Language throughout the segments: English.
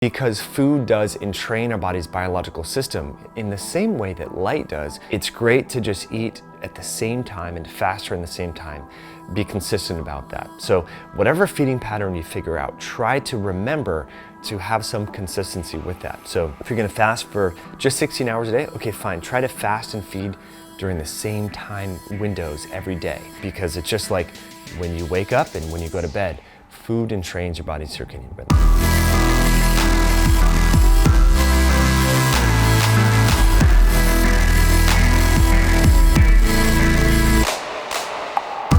Because food does entrain our body's biological system in the same way that light does. It's great to just eat at the same time and faster in the same time. Be consistent about that. So whatever feeding pattern you figure out, try to remember to have some consistency with that. So if you're gonna fast for just 16 hours a day, okay, fine. Try to fast and feed during the same time windows every day, because it's just like when you wake up and when you go to bed, food entrains your body's circadian rhythm.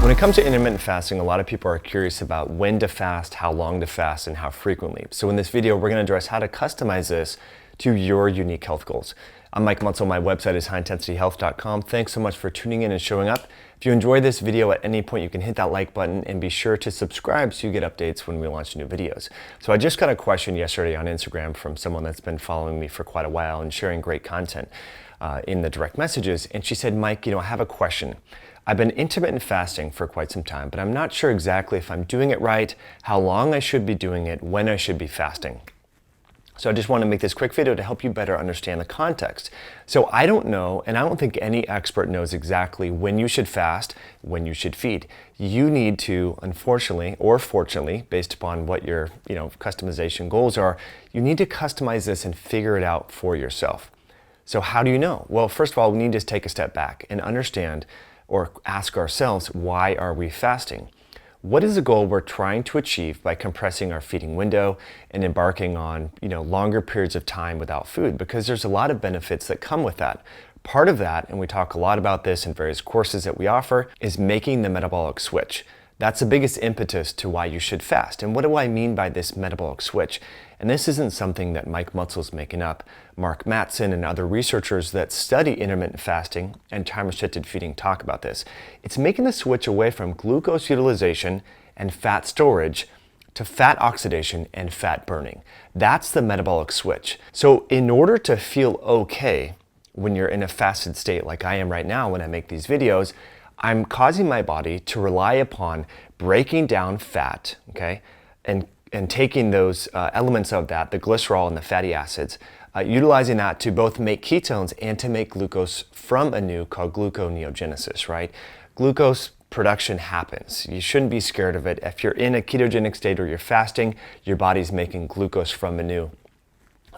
When it comes to intermittent fasting, a lot of people are curious about when to fast, how long to fast, and how frequently. So in this video, we're going to address how to customize this to your unique health goals. I'm Mike Mutzel. My website is highintensityhealth.com. Thanks so much for tuning in and showing up. If you enjoy this video at any point, you can hit that like button and be sure to subscribe so you get updates when we launch new videos. So I just got a question yesterday on Instagram from someone that's been following me for quite a while and sharing great content in the direct messages. And she said, Mike, I have a question. I've been intermittent fasting for quite some time, but I'm not sure exactly if I'm doing it right, how long I should be doing it, when I should be fasting. So I just want to make this quick video to help you better understand the context. So I don't know, and I don't think any expert knows exactly when you should fast, when you should feed. You need to, unfortunately or fortunately, based upon what your customization goals are, you need to customize this and figure it out for yourself. So how do you know? Well, first of all, we need to take a step back and understand or ask ourselves, why are we fasting? What is the goal we're trying to achieve by compressing our feeding window and embarking on longer periods of time without food? Because there's a lot of benefits that come with that. Part of that, and we talk a lot about this in various courses that we offer, is making the metabolic switch. That's the biggest impetus to why you should fast. And what do I mean by this metabolic switch? And this isn't something that Mike Mutzel's making up. Mark Mattson and other researchers that study intermittent fasting and time-restricted feeding talk about this. It's making the switch away from glucose utilization and fat storage to fat oxidation and fat burning. That's the metabolic switch. So in order to feel okay when you're in a fasted state like I am right now when I make these videos, I'm causing my body to rely upon breaking down fat, okay, and taking those elements of that, the glycerol and the fatty acids, utilizing that to both make ketones and to make glucose from anew, called gluconeogenesis, right? Glucose production happens. You shouldn't be scared of it. If you're in a ketogenic state or you're fasting, your body's making glucose from anew,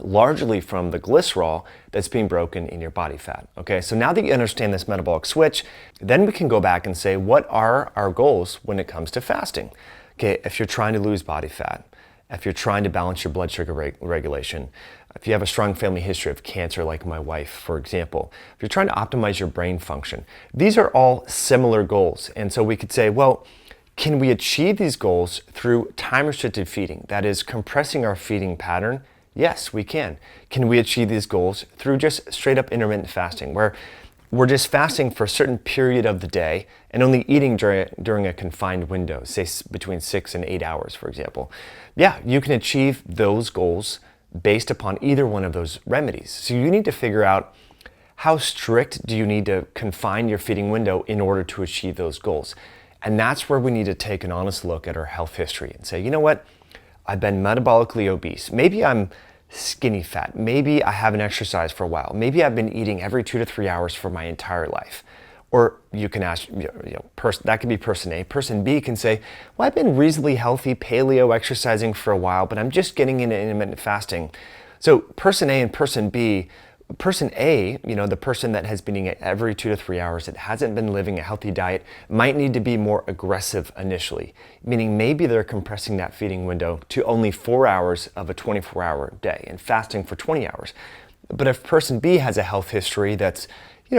largely from the glycerol that's being broken in your body fat. Okay, so now that you understand this metabolic switch, then we can go back and say, what are our goals when it comes to fasting? Okay, if you're trying to lose body fat, if you're trying to balance your blood sugar regulation, if you have a strong family history of cancer like my wife, for example, if you're trying to optimize your brain function, these are all similar goals. And so we could say, well, can we achieve these goals through time-restricted feeding? That is, compressing our feeding pattern. Yes, we can. Can we achieve these goals through just straight up intermittent fasting, where we're just fasting for a certain period of the day and only eating during a confined window, say between 6 and 8 hours, for example? Yeah, you can achieve those goals based upon either one of those remedies. So you need to figure out, how strict do you need to confine your feeding window in order to achieve those goals? And that's where we need to take an honest look at our health history and say, you know what? I've been metabolically obese. Maybe I'm skinny fat. Maybe I haven't exercised for a while. Maybe I've been eating every 2 to 3 hours for my entire life. Or you can ask, that could be person A. Person B can say, well, I've been reasonably healthy, paleo, exercising for a while, but I'm just getting into intermittent fasting. So person A and person B, person A, the person that has been eating every 2 to 3 hours, that hasn't been living a healthy diet, might need to be more aggressive initially, meaning maybe they're compressing that feeding window to only 4 hours of a 24-hour day and fasting for 20 hours. But if person B has a health history that's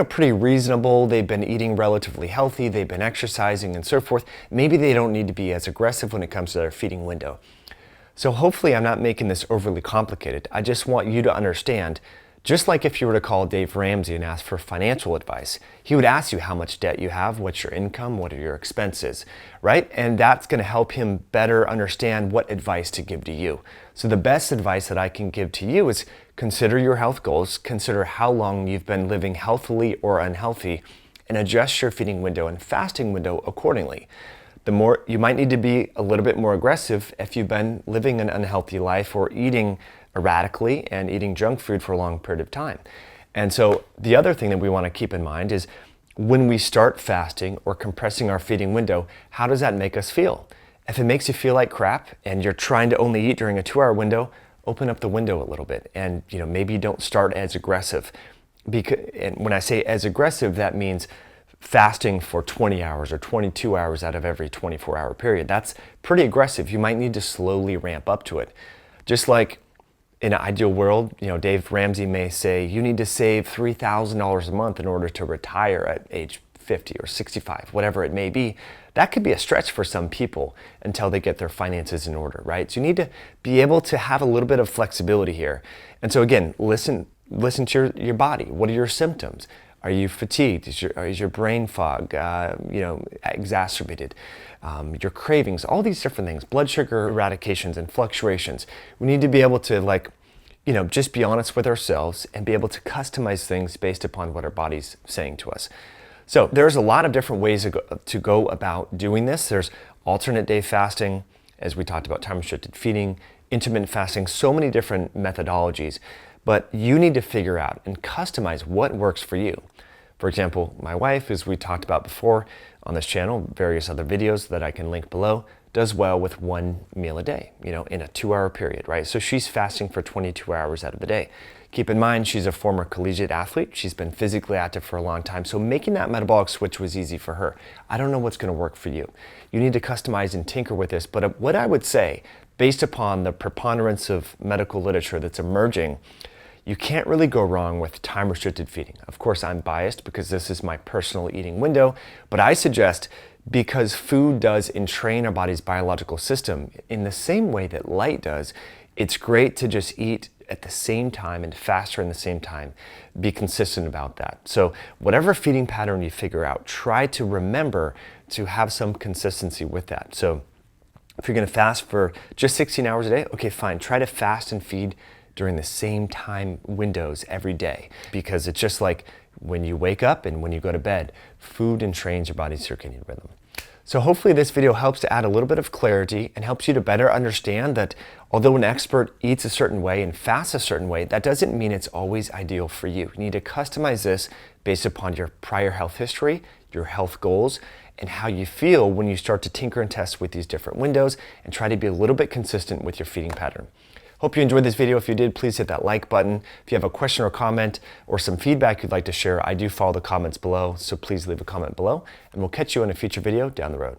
pretty reasonable, they've been eating relatively healthy, they've been exercising and so forth, maybe they don't need to be as aggressive when it comes to their feeding window. So hopefully I'm not making this overly complicated. I just want you to understand, just like if you were to call Dave Ramsey and ask for financial advice, he would ask you how much debt you have, what's your income, what are your expenses, right? And that's going to help him better understand what advice to give to you. So the best advice that I can give to you is consider your health goals, consider how long you've been living healthily or unhealthy, and adjust your feeding window and fasting window accordingly. The more you might need to be a little bit more aggressive if you've been living an unhealthy life or eating erratically and eating junk food for a long period of time. And so the other thing that we want to keep in mind is when we start fasting or compressing our feeding window, how does that make us feel? If it makes you feel like crap and you're trying to only eat during a 2-hour window, open up the window a little bit and maybe don't start as aggressive. And when I say as aggressive, that means fasting for 20 hours or 22 hours out of every 24-hour period. That's pretty aggressive. You might need to slowly ramp up to it. Just like in an ideal world, Dave Ramsey may say you need to save $3,000 a month in order to retire at age 50 or 65, whatever it may be. That could be a stretch for some people until they get their finances in order, right? So you need to be able to have a little bit of flexibility here. And so again, listen to your body. What are your symptoms? Are you fatigued? Is your brain fog, exacerbated? Your cravings, all these different things, blood sugar eradications and fluctuations. We need to be able to just be honest with ourselves and be able to customize things based upon what our body's saying to us. So there's a lot of different ways to go about doing this. There's alternate day fasting, as we talked about, time restricted feeding, intermittent fasting, so many different methodologies. But you need to figure out and customize what works for you. For example, my wife, as we talked about before on this channel, various other videos that I can link below, does well with 1 meal a day, in a 2-hour period, right? So she's fasting for 22 hours out of the day. Keep in mind, she's a former collegiate athlete. She's been physically active for a long time. So making that metabolic switch was easy for her. I don't know what's going to work for you. You need to customize and tinker with this. But what I would say, based upon the preponderance of medical literature that's emerging, you can't really go wrong with time-restricted feeding. Of course, I'm biased because this is my personal eating window, but I suggest, because food does entrain our body's biological system in the same way that light does, it's great to just eat at the same time and faster in the same time. Be consistent about that. So whatever feeding pattern you figure out, try to remember to have some consistency with that. So if you're gonna fast for just 16 hours a day, okay, fine. Try to fast and feed during the same time windows every day, because it's just like when you wake up and when you go to bed, food entrains your body's circadian rhythm. So hopefully this video helps to add a little bit of clarity and helps you to better understand that although an expert eats a certain way and fasts a certain way, that doesn't mean it's always ideal for you. You need to customize this based upon your prior health history, your health goals, and how you feel when you start to tinker and test with these different windows and try to be a little bit consistent with your feeding pattern. Hope you enjoyed this video. If you did, please hit that like button. If you have a question or comment or some feedback you'd like to share, I do follow the comments below, so please leave a comment below, and we'll catch you in a future video down the road.